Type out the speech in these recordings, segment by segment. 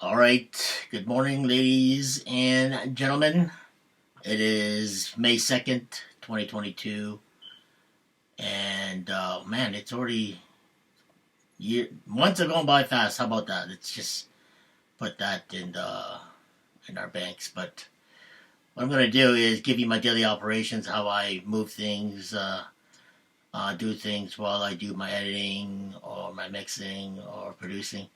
All right. Good morning, ladies and gentlemen. It is May 2nd, 2022. And man, it's already months are going by fast. How about that? Let's just put that in our banks. But what I'm going to do is give you my daily operations, how I move things, do things while I do my editing or my mixing or producing.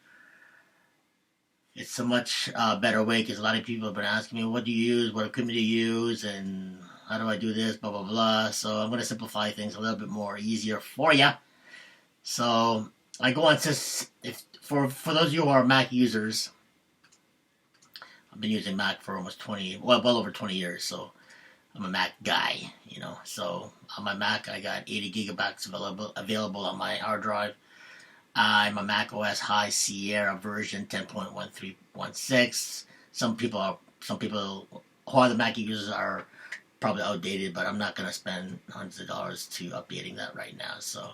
It's a much better way because a lot of people have been asking me, what do you use, what equipment do you use, and how do I do this, blah, blah, blah. So I'm going to simplify things a little bit more easier for you. So I go on to, for those of you who are Mac users, I've been using Mac for almost well over 20 years, so I'm a Mac guy, So on my Mac, I got 80 gigabytes available on my hard drive. I'm a Mac OS High Sierra version 10.1316. Some people who are the Mac users are probably outdated, but I'm not going to spend hundreds of dollars to updating that right now. So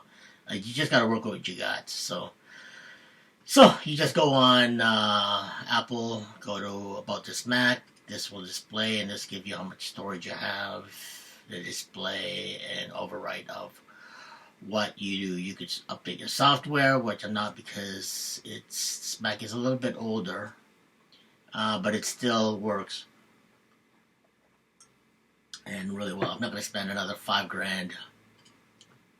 you just got to work with what you got. So you just go on Apple, go to About This Mac. This will display and this give you how much storage you have, the display, and overwrite of what you do. You could update your software, which I'm not because Mac is a little bit older, but it still works and really well. I'm not going to spend another $5,000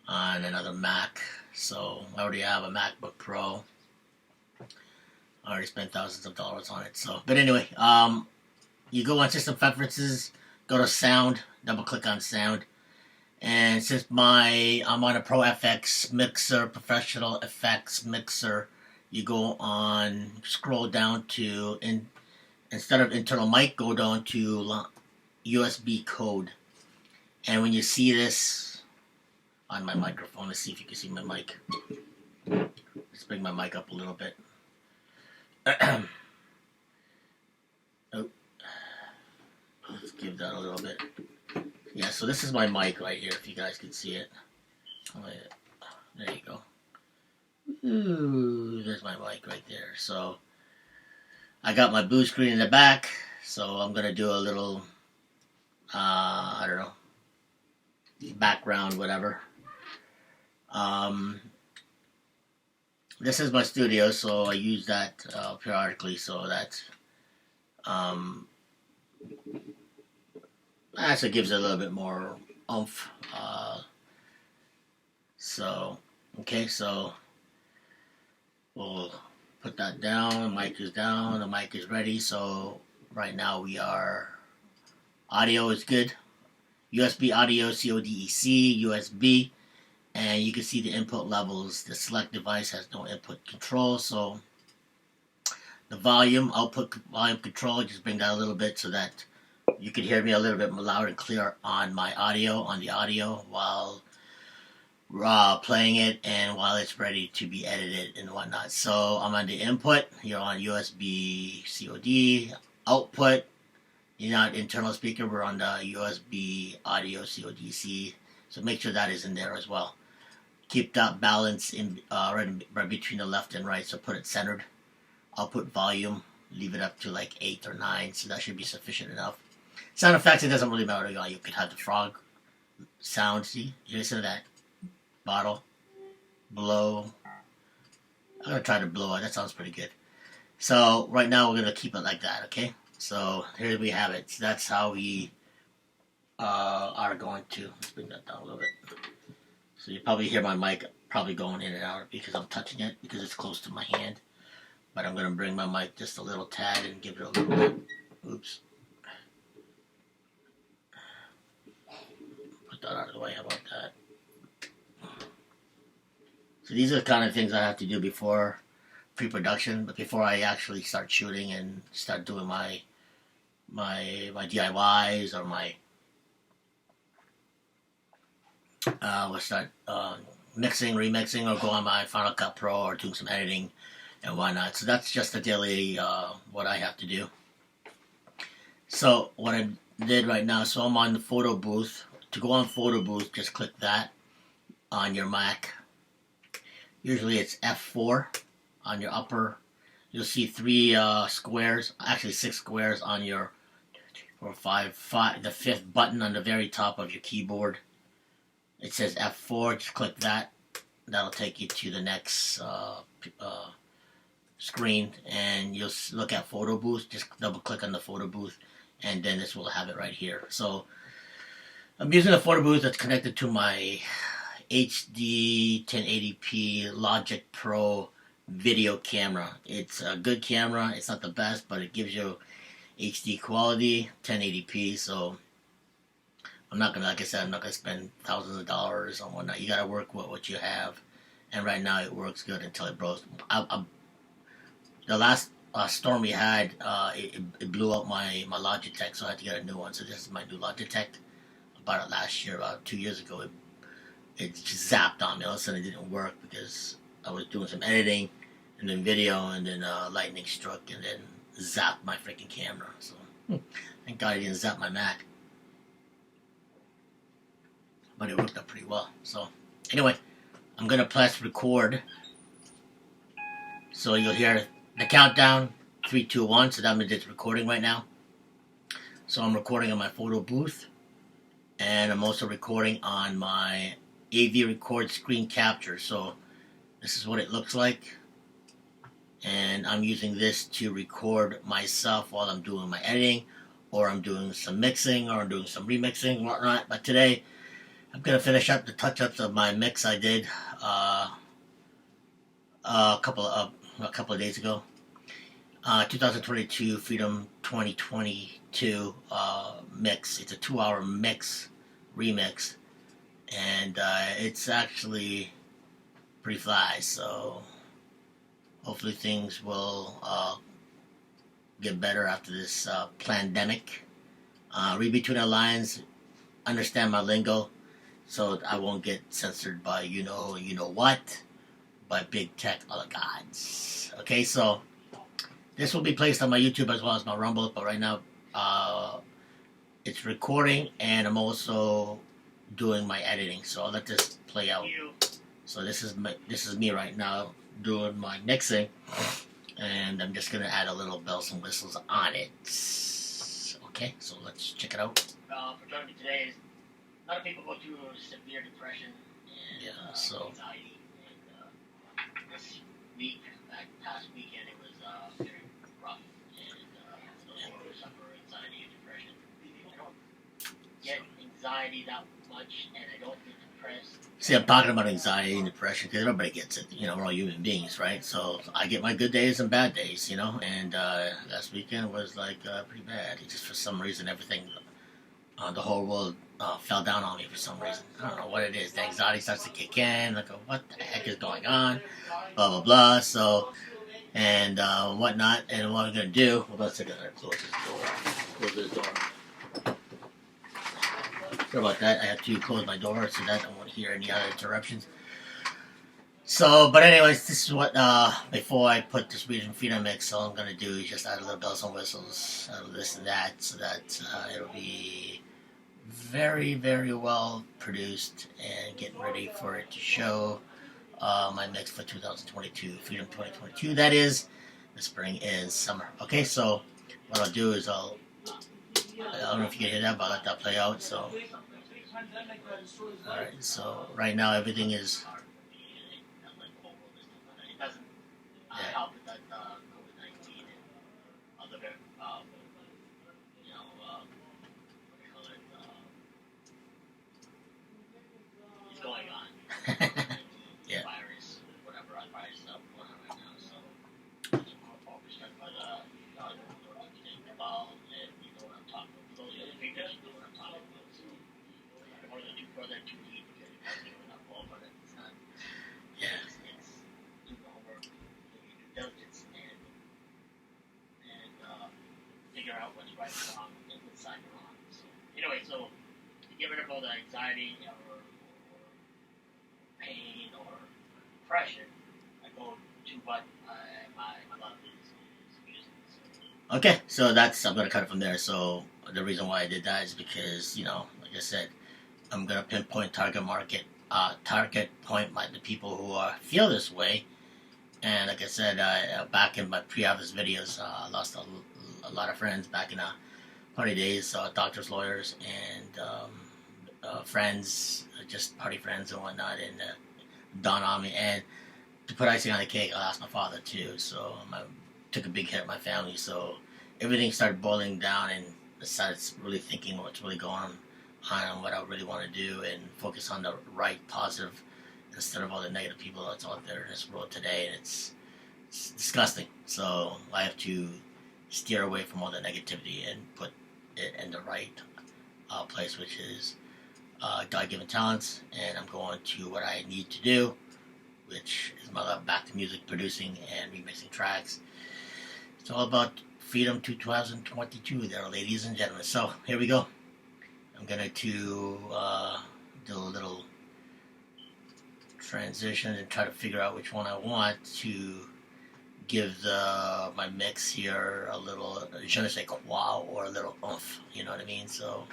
on another Mac. So I already have a MacBook Pro. I already spent thousands of dollars on it. So, but anyway, you go on System Preferences, go to Sound, double click on Sound. And since I'm on a Pro FX mixer, professional effects mixer, you go on, scroll down to, instead of internal mic, go down to USB code. And when you see this on my microphone, let's see if you can see my mic. Let's bring my mic up a little bit. Oh, let's give that a little bit. Yeah, so this is my mic right here, if you guys can see it. Oh, yeah. There you go. Ooh, there's my mic right there. So, I got my blue screen in the back, so I'm going to do a little, I don't know, background, whatever. This is my studio, so I use that periodically, so that's, so it gives it a little bit more oomph. Okay, so we'll put that down. The mic is down. The mic is ready. So right now audio is good. USB audio, CODEC, USB. And you can see the input levels. The select device has no input control. So the output volume control, just bring that a little bit so that you can hear me a little bit more loud and clear on the audio while playing it and while it's ready to be edited and whatnot. So I'm on the input, you're on USB COD, output, you're not internal speaker, we're on the USB audio CODC. So make sure that is in there as well. Keep that balance in right between the left and right, so put it centered. Output volume, leave it up to like 8 or 9, so that should be sufficient enough. Sound effects, it doesn't really matter. You could have the frog sound. See? You listen to that? Bottle. Blow. I'm going to try to blow it. That sounds pretty good. So, right now we're going to keep it like that, okay? So, here we have it. So that's how we are going to... Let's bring that down a little bit. So, you probably hear my mic probably going in and out because I'm touching it, because it's close to my hand. But I'm going to bring my mic just a little tad and give it a little bit. Oops. That out of the way. How about that? So these are the kind of things I have to do before pre-production, but before I actually start shooting and start doing my DIYs or we'll start mixing, remixing, or go on my Final Cut Pro or doing some editing and whatnot. So that's just a daily what I have to do. So what I did right now, so I'm on the photo booth. To go on photo booth, just click that on your Mac. Usually it's F4 on your upper you'll see 3 squares, actually 6 squares on your, or five, the 5th button on the very top of your keyboard. It says F4, just click that. That'll take you to the next screen, and you'll look at photo booth. Just double click on the photo booth, and then this will have it right here. So I'm using a photo booth that's connected to my HD 1080p Logic Pro video camera. It's a good camera. It's not the best, but it gives you HD quality, 1080p. So I'm not gonna, like I said, I'm not gonna spend thousands of dollars on whatnot. You gotta work with what you have, and right now it works good until it blows. The last storm we had, it blew out my Logitech, so I had to get a new one. So this is my new Logitech. I bought it last year, about 2 years ago. It just zapped on me. All of a sudden it didn't work because I was doing some editing and then video, and then lightning struck and then zapped my freaking camera. So thank God I didn't zap my Mac. But it worked out pretty well. So anyway, I'm gonna press record. So you'll hear the countdown, 3, 2, 1. So that means it's recording right now. So I'm recording on my photo booth, and I'm also recording on my AV Record screen capture. So this is what it looks like, and I'm using this to record myself while I'm doing my editing, or I'm doing some mixing, or I'm doing some remixing and whatnot. But today I'm gonna finish up the touch-ups of my mix I did a couple of days ago. 2022 Freedom 2022 mix. It's a 2-hour mix remix, and it's actually pretty fly. So hopefully things will get better after this pandemic. Read between the lines, understand my lingo, so I won't get censored by you know what, by big tech gods. Okay, so this will be placed on my YouTube as well as my Rumble, but right now it's recording, and I'm also doing my editing. So I'll let this play out. So this is me right now doing my mixing, and I'm just gonna add a little bells and whistles on it. Okay, so let's check it out. For joining me today, a lot of people go through severe depression and anxiety. And this week, past weekend, it was very rough. And those who suffer anxiety and depression, I don't get anxiety that much, and I don't get depressed. See, I'm talking about anxiety and depression because everybody gets it. You know, we're all human beings, right? So I get my good days and bad days, you know. And last weekend was like pretty bad. It just, for some reason, everything, the whole world fell down on me for some reason. I don't know what it is. The anxiety starts to kick in. Like, what the heck is going on? Blah, blah, blah. So, and whatnot. And what I'm going to do, well, let's take a close this door. Close this door. Sorry about that. I have to close my door so that I won't hear any other interruptions. So, but anyways, this is what, before I put this Freedom mix, all I'm going to do is just add a little bells and whistles, this and that, so that it'll be very, very well produced and getting ready for it to show my mix for 2022, Freedom 2022, that is, the spring is summer. Okay, so what I'll do is I don't know if you can hear that, but I'll let that play out. So, alright, so right now everything is, help with that COVID-19 and other, what do you call it, is going on. Yeah. Virus, whatever, virus stuff going on right now. So, it's more focused on involved, and you know what I'm talking about. Those other figures, you know what I'm talking about. So, more than too far, than too deep, because it has to go enough ball, but it's not. Yeah. It's do the homework, do diligence, and figure out what's right and wrong, and which side you're on. So, anyway, so to get rid of all the anxiety or pain or depression, I go to what my love is music. So. Okay, so that's, I'm going to cut it from there. So the reason why I did that is because, you know, like I said, I'm going to pinpoint target point the people who feel this way, And like I said, back in my pre-office videos, I lost a lot of friends back in party days, doctors, lawyers, and friends, just party friends and whatnot, and dawned on me. And to put icing on the cake, I lost my father too, so I took a big hit of my family. So everything started boiling down, and I started really thinking what's really going on and what I really want to do, and focus on the right, positive, instead of all the negative people that's out there in this world today. And it's disgusting. So I have to steer away from all the negativity and put it in the right place, which is God-given talents, and I'm going to what I need to do, which is my love back to music, producing and remixing tracks. It's all about Freedom 2022 there, ladies and gentlemen. So here we go. I'm going to do a little transition and try to figure out which one I want to give my mix here a little je ne sais quoi, or a little oomph, you know what I mean? So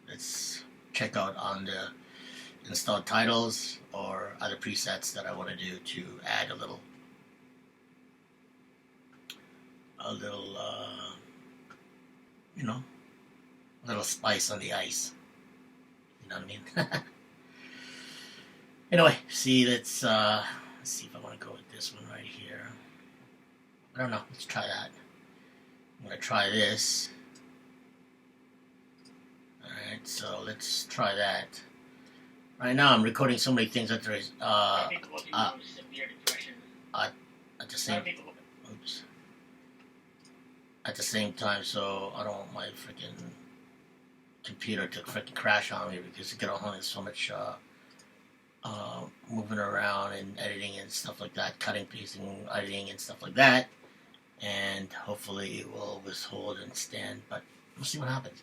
let's check out on the installed titles or other presets that I want to do to add a little you know, a little spice on the ice, you know what I mean? Anyway, see, let's see if I want to go with this one right here. I don't know, let's try that. I'm going to try this. Alright, so let's try that. Right now I'm recording so many things that there is at the same at the same time, so I don't want my freaking computer to freaking crash on me, because it get on so much moving around and editing and stuff like that, cutting, pasting, editing and stuff like that, and hopefully it will withhold and stand, but we'll see what happens.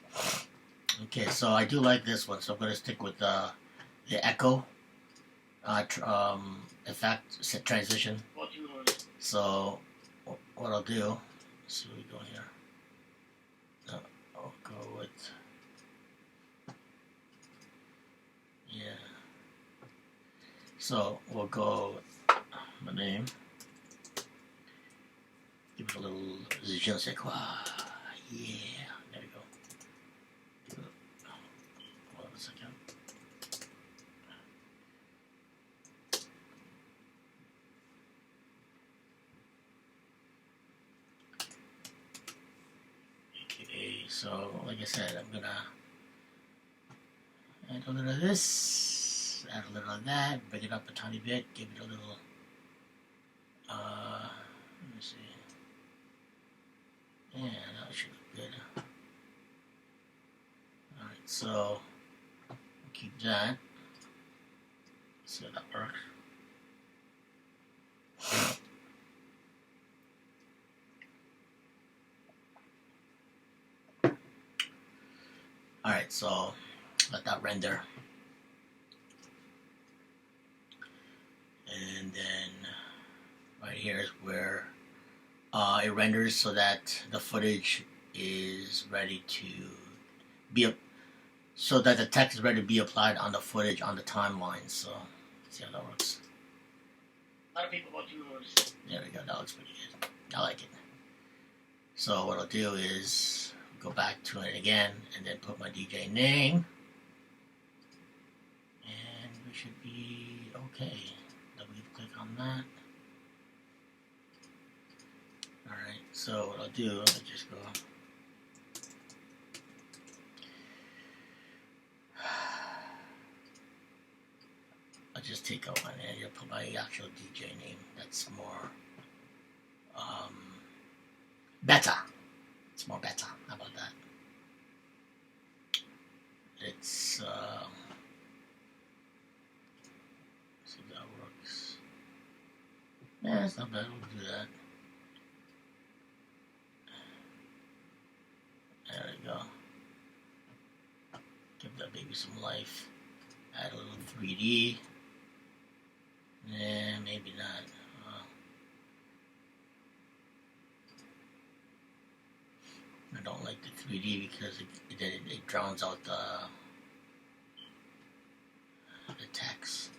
Okay, so I do like this one, so I'm going to stick with the echo effect, set transition. So what I'll do, let's see what we go here. I'll go with, yeah. So we'll go with my name. Give it a little je ne sais quoi. Yeah, there we go. Hold on a second. Okay, so like I said, I'm gonna add a little of this, add a little of that, bring it up a tiny bit, give it a little, let me see. Yeah, that should look good. Alright, so keep that. See how that works. Alright, so let that render. And then right here is where it renders so that the footage is ready to be so that the text is ready to be applied on the footage on the timeline. So see how that works. A lot of people want yours. There we go. That looks pretty good. I like it. So what I'll do is go back to it again and then put my DJ name, and we should be okay. Double click on that. Alright, so what I'll do, I'll just go I'll just take out one and I'll put my actual DJ name. That's more better. It's more better. How about that? It's see if that works. Yeah, it's not bad. We'll do that. There we go. Give that baby some life. Add a little 3D. Nah, maybe not. I don't like the 3D because it drowns out the text.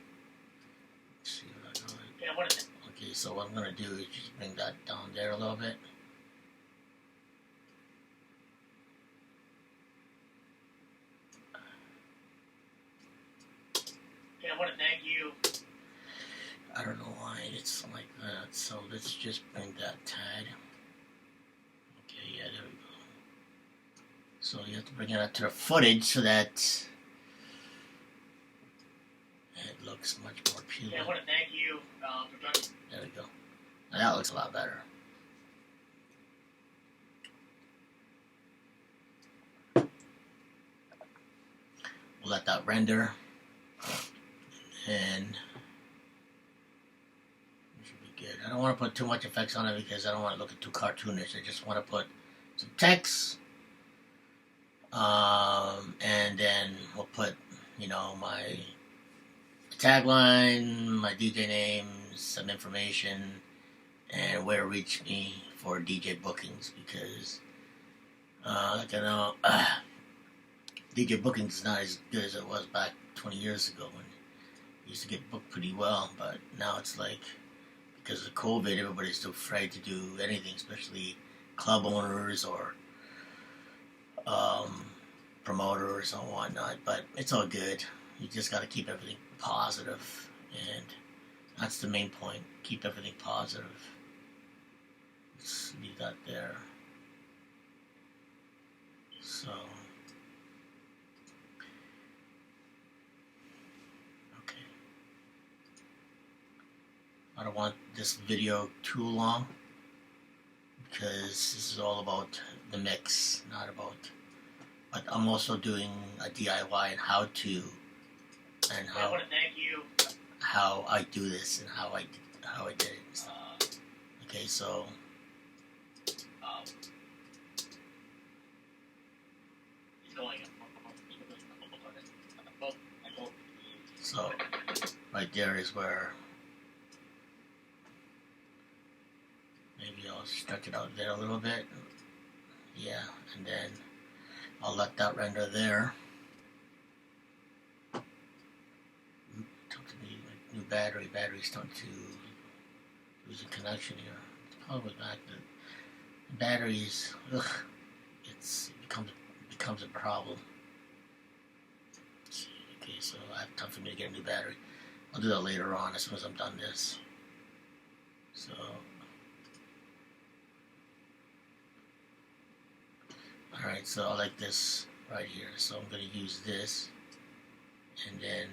Let's see what I go with. Yeah, what is it? Okay, so what I'm going to do is just bring that down there a little bit. I want to thank you. I don't know why it's like that, so let's just bring that tad. Okay, yeah, there we go. So you have to bring it up to the footage so that it looks much more appealing. I want to thank you for joining. There we go. Now that looks a lot better. We'll let that render. And it should be good. I don't want to put too much effects on it because I don't want to look too cartoonish. I just want to put some text, and then we'll put, you know, my tagline, my DJ name, some information, and where to reach me for DJ bookings, because like I know DJ bookings is not as good as it was back 20 years ago when used to get booked pretty well, but now it's like, because of COVID, everybody's too afraid to do anything, especially club owners or promoters and whatnot. But it's all good. You just got to keep everything positive, and that's the main point. Keep everything positive. Let's leave that there. So. I don't want this video too long because this is all about the mix, not about. But I'm also doing a DIY and how to, and how I want to thank you. How I do this and how I did it. Okay, so so right there is where. Maybe I'll stretch it out there a little bit. Yeah, and then I'll let that render there. Talk to me, new battery. Battery's starting to lose a connection here. It's probably back. The batteries, it becomes a problem. Okay, so I have time for me to get a new battery. I'll do that later on as soon as I'm done this. So. Alright, so I like this right here, so I'm going to use this, and then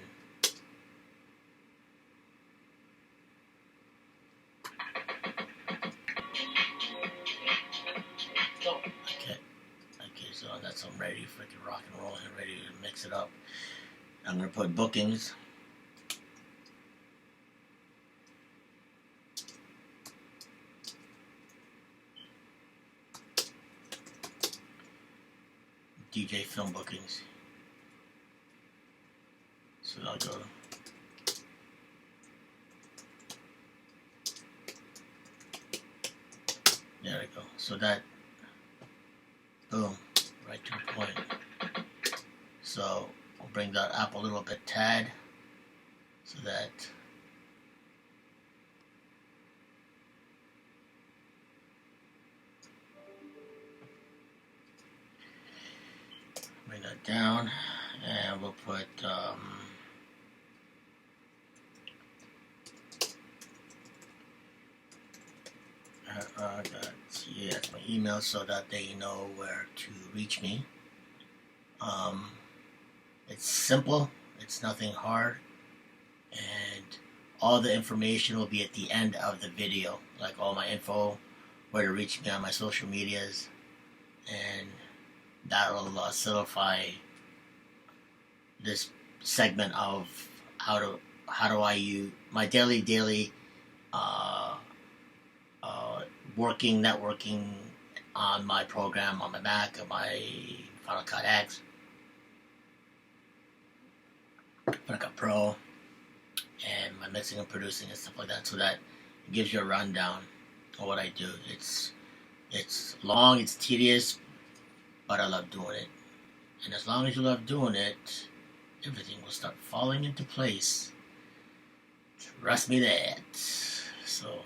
okay, so that's I'm ready for the rock and roll and ready to mix it up. I'm going to put bookings. DJ film bookings. So I'll go. There we go. So that, boom, right to the point. So we'll bring that up a little bit, tad, so that bring that down, and we'll put that's my email so that they know where to reach me. It's simple, it's nothing hard, and all the information will be at the end of the video, like all my info, where to reach me on my social medias, and that'll solidify this segment of how do I use my daily networking on my program, on my Mac, on my Final Cut X, Final Cut Pro, and my mixing and producing and stuff like that, so that it gives you a rundown of what I do. It's long, it's tedious, but I love doing it. And as long as you love doing it, everything will start falling into place. Trust me that. So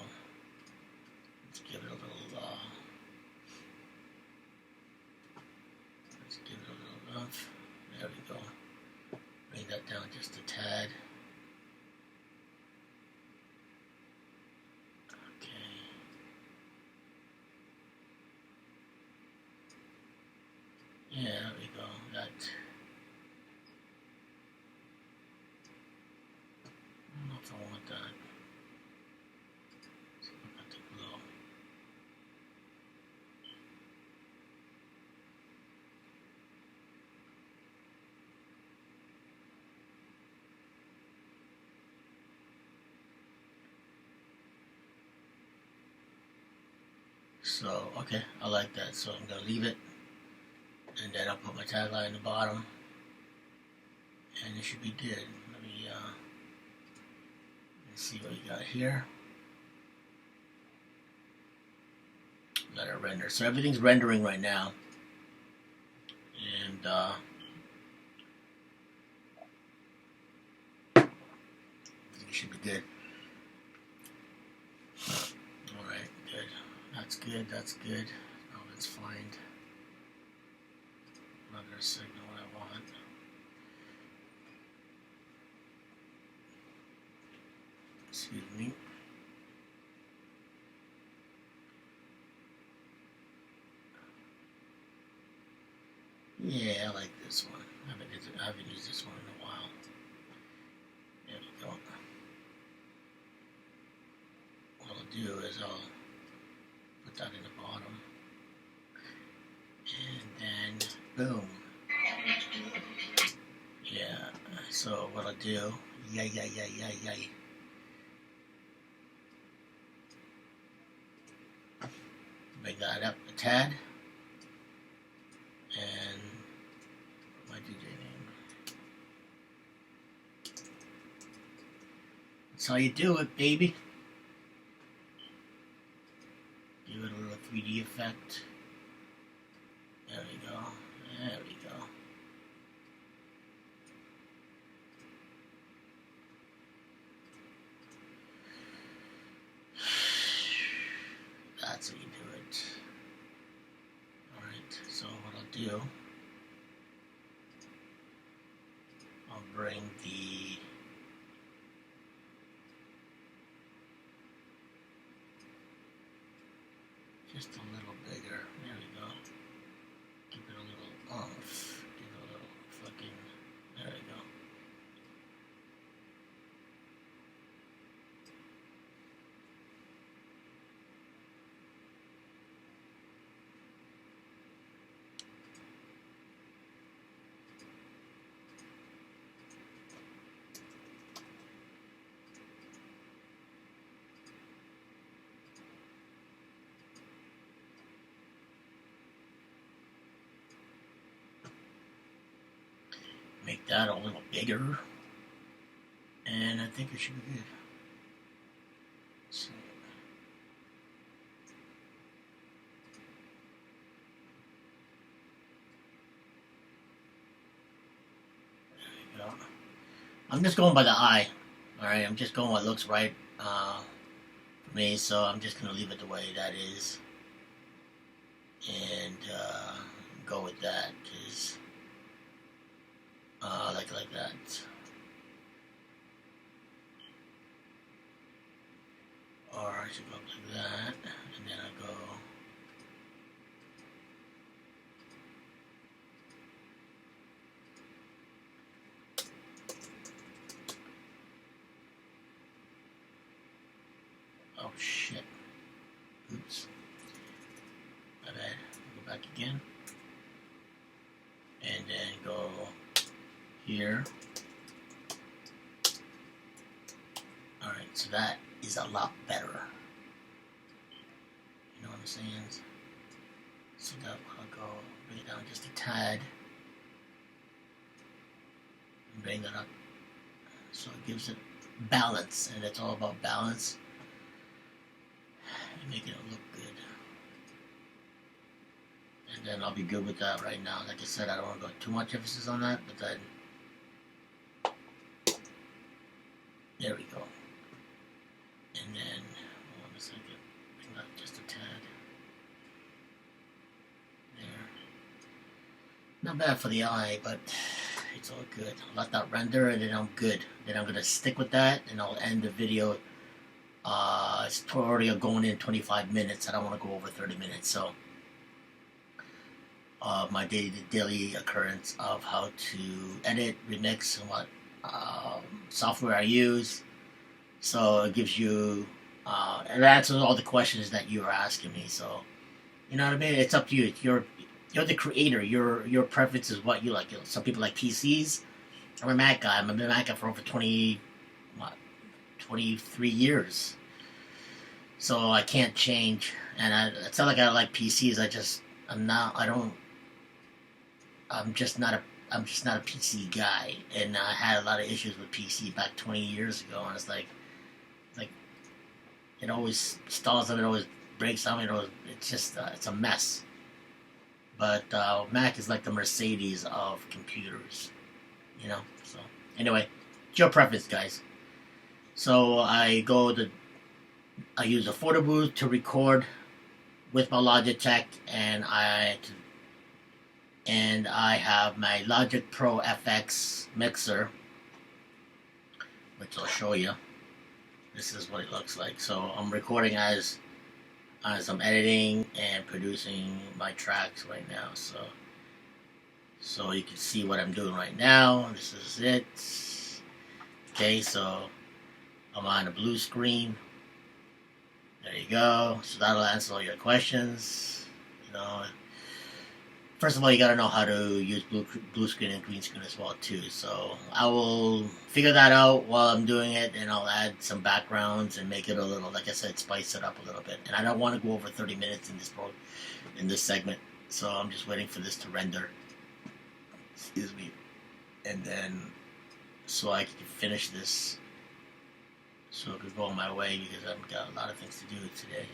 So, okay, I like that. So I'm going to leave it. And then I'll put my tagline in the bottom. And it should be good. Let's see what we got here. Let it render. So everything's rendering right now. And, it should be good. Alright, good. That's good, that's good. Now let's find another signal I want. Excuse me. Yeah, I like this one. I haven't used this one in a while. There we go. What I'll do is I'll put that in the bottom. And then, boom. Yeah, so what I'll do, yay. Bring that up a tad. And my DJ name. That's how you do it, baby. Give it a little 3D effect. There we go. There we go. That's how you do it. Alright, so what I'll do, I'll bring the just a little bigger. There we go. Give it a little oomph. Give it a little fucking. There we go. Make that a little bigger, and I think it should be good. So, there we go. I'm just going by the eye. Alright, I'm just going what looks right for me, so I'm just going to leave it the way that is. And go with that, because like that. Or I should go up like that, and then I go oh shit. Oops. My bad. Go back again. And then go here. Alright, so that is a lot better. You know what I'm saying? So that I'll go bring it down just a tad. And bring that up. So it gives it balance, and it's all about balance. And making it look good. And then I'll be good with that right now. Like I said, I don't want to go too much emphasis on that, but then there we go. And then, hold on a second, bring that just a tad. There. Not bad for the eye, but it's all good. I'll let that render, and then I'm good. Then I'm going to stick with that, and I'll end the video. It's already going in 25 minutes. I don't want to go over 30 minutes, so my daily occurrence of how to edit, remix, and what software I use. So it gives you, it answers all the questions that you are asking me. So, you know what I mean? It's up to you. You're the creator. Your preference is what you like. You know, some people like PCs. I'm a Mac guy. I'm a Mac guy for over 23 years. so I can't change. And it's not like I like PCs. I'm just not a PC guy, and I had a lot of issues with PC back 20 years ago, and it's like it always stalls and it always breaks down. It's just it's a mess. But Mac is like the Mercedes of computers, you know. So anyway, it's your preference, guys. So I use a photo booth to record with my Logitech, and I have my Logic Pro FX mixer, which I'll show you. This is what it looks like. So I'm recording as I'm editing and producing my tracks right now. So you can see what I'm doing right now. This is it. Okay, so I'm on a blue screen. There you go. So that'll answer all your questions. You know, first of all, you gotta know how to use blue screen and green screen as well too. So I will figure that out while I'm doing it, and I'll add some backgrounds and make it a little, like I said, spice it up a little bit. And I don't want to go over 30 minutes in this segment, so I'm just waiting for this to render. Excuse me, and then so I can finish this. So it could go on my way because I've got a lot of things to do today.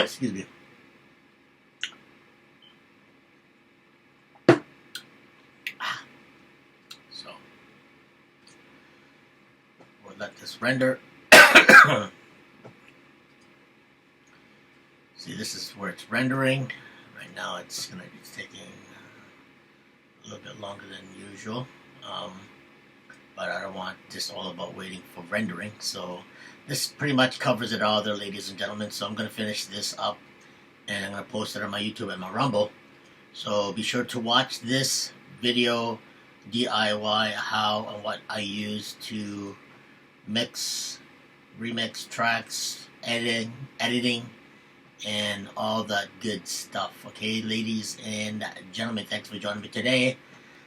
Excuse me. So we'll let this render. See, this is where it's rendering. Right now it's taking a little bit longer than usual. But I don't want this all about waiting for rendering. So this pretty much covers it all there, ladies and gentlemen. So I'm going to finish this up, and I'm going to post it on my YouTube and my Rumble. So be sure to watch this video DIY how and what I use to remix tracks, editing, and all that good stuff. Okay, ladies and gentlemen, thanks for joining me today.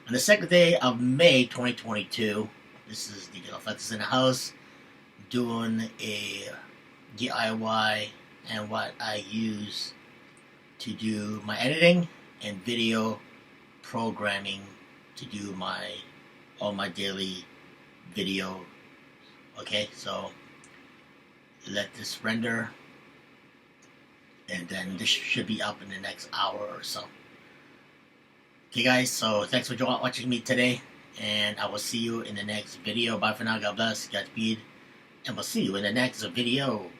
On the second day of May 2022, this is the Alphexis in the house, doing a DIY and what I use to do my editing and video programming to do all my daily video. Okay, so let this render, and then this should be up in the next hour or so. Okay guys, so thanks for watching me today, and I will see you in the next video. Bye for now, God bless, Godspeed, and we'll see you in the next video.